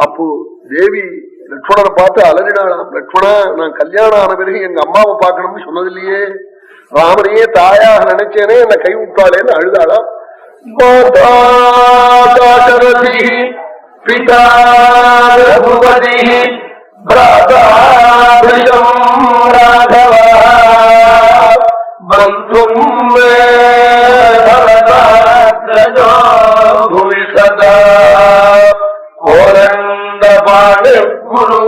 அப்போ தேவி லட்சுமணனை பார்த்து அலறினாளாம். லட்சுமணா, நான் கல்யாணம் ஆன பிறகு எங்க அம்மாவை பார்க்கணும்னு சொன்னதில்லையே, ராமனையே தாயாக நினைச்சேனே, என்ன கை விட்டாளேன்னு அழுதாளாம். பிதா ரகுபதி ராகவா பந்தும் பூமி சதா கோரண்டபாணி குரு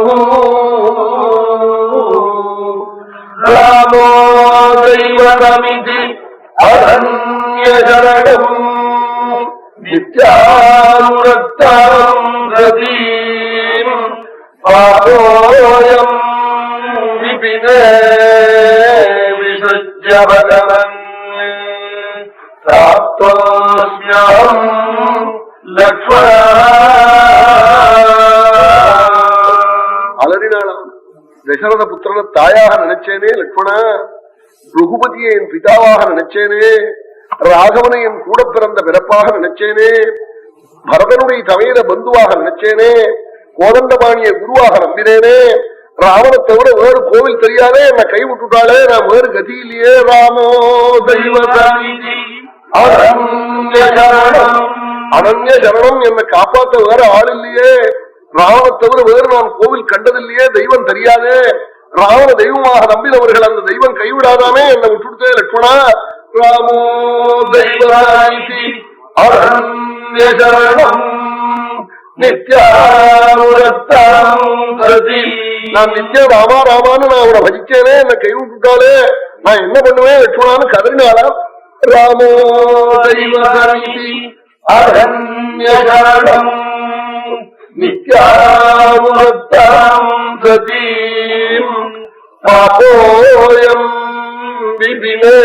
ராமோ தெய்வமிதி அரண்யசரணம் நித்யானுரக்தாம் ரதீம் பாதோயம் விபினே விசஜ்ய பகவன் பிராப்தோஸ்ம்யம் லக்ஷ்மண. அலறினாளாம். தசரத புத்திரனை தாயாக நினைச்சேனே லக்ஷ்மணா, ரகுபதியை என் பிதாவாக நினைச்சேனே, ராகவனை என் கூட பிறந்த பிறப்பாக நினைச்சேனே, பரதனுடைய தமையில பந்துவாக நினைச்சேனே, கோதண்டபாணியை குருவாக நம்பினேனே, ராவனை தவிர வேறு கோவில் தெரியாதே, என்ன கை விட்டுட்டாளே, நான் வேறு கதி இல்லையே. ராமோ அனன்ய சரணம், என்னை காப்பாற்ற வேற ஆள் இல்லையே, ராவனை தவிர வேறு நான் கோவில் கண்டதில்லையே, தெய்வம் தெரியாதே, ராவண தெய்வமாக நம்பினவர்கள் அந்த தெய்வம் கைவிடாதாமே, என்னை விட்டுடுத்தே லட்சுமணா. ராமோ தெய்வாயிதி அரண்ய சரணம் நித்யானுரக்தாம் ரதி. நான் நித்தியம் ராமா ராமான்னு நான் அவனை பஜிச்சேனே, என்னை கை விட்டுட்டாலே, நான் என்ன பண்ணுவேன் லட்சுமணான்னு கதறினாலாம். ராமோ தெய்வாயிதி அரண்ய சரணம் நித்யானுரக்தாம் ரதி பாபோயம் விபினே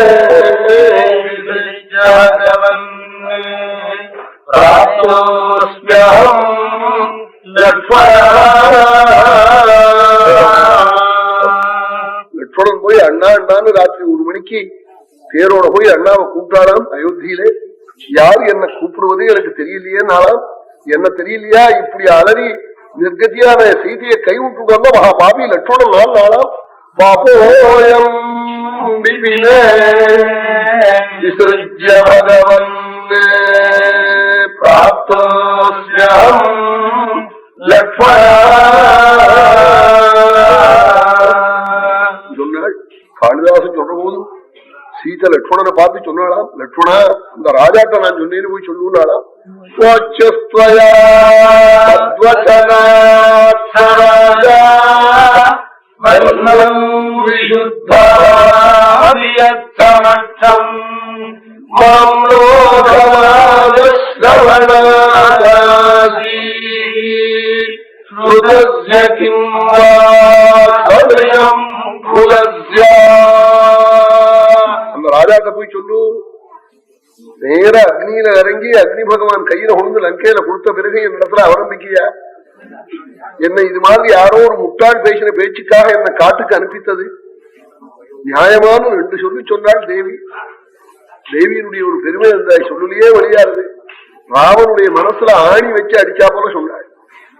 விசஜ்யபகவன் பிராப்தோஸ்ம்யம் லக்ஷ்மண. லட்சுமணன் போய் அண்ணா அண்ணான்னு ராத்திரி 1 மணிக்கு தேரோட போய் அண்ணாவை கூப்பிட்டாராம் அயோத்தியிலே. யாரு என்ன கூப்பிடுவது எனக்கு தெரியலையே நாளாம், என்ன தெரியலையா, இப்படி அலறி நிர்கதியான செய்தியை கை விட்டுக்கொண்ட மகா பாபி லட்சுமணன் நான் நாளாம். பாபோயம் விபினே விசஜ்ய பகவன் பிராப்தோஸ்ம்யம் லக்ஷ்மண. சொன்னாள் காளிதாசன் சொல்ற போது சீதை லட்சுமணனை பார்த்து சொன்னாளாம், லட்சுமணா இந்த ராஜாட்ட நான் சொன்னேன்னு போய் சொல்லுனாளாம். அந்த ராஜாட்ட போய் சொல்லு, நேர அக்னியில இறங்கி அக்னி பகவான் கையில கொண்டு லங்கையில கொடுத்த பிறகு என் இடத்துல அவநம்பிக்கையா, என்ன இது மாதிரி யாரோ ஒரு முட்டாள் பேசின பேச்சுக்காக என்ன காட்டுக்கு அனுப்பித்தது நியாயமான 2 சொல்லி சொன்னாள் தேவி. தேவியினுடைய ஒரு பெருமை அந்த சொல்லுலயே வழியாருது. ராவனுடைய மனசுல ஆணி வச்சு அடிச்சா போல சொன்னாள்.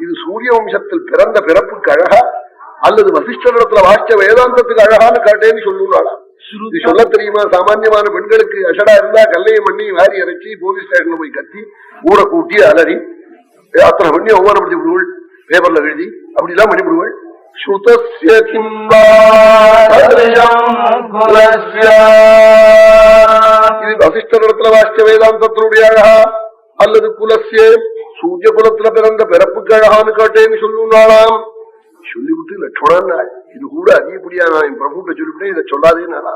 இது சூரிய வம்சத்தில் பிறந்த பிறப்புக்கு அழகா அல்லது வசிஷ்டத்துல வாசிச்ச வேதாந்தத்துக்கு அழகான்னு காட்டேன்னு சொல்லுவாளாம். இது சொல்ல தெரியுமா? சாமான்யமான பெண்களுக்கு அஷடா இருந்தா கல்லையை பண்ணி வாரி அரைச்சி போலீஸ் ஸ்டேஷன்ல போய் கத்தி ஊரை கூட்டி அலறி யாத்திரை பண்ணி அவமானப்படுத்தி விடுவள், பேப்பர்ல எழுதி அப்படிலாம் பண்ணி விடுவள். இது வசிஷ்டத்துல வாசிச்ச வேதாந்தத்தினுடைய அழகா அல்லது குலசிய சூரிய குலத்துல பிறந்த பிறப்புக்கு அழகான்னு காட்டேன்னு சொல்லுனாலாம். சொல்லிவிட்டு லட்சுமணன் இது கூட அதிகப்படியா நான் என் பிரபுட்ட சொல்லிவிட்டேன், இதை சொல்லாதே நாளா.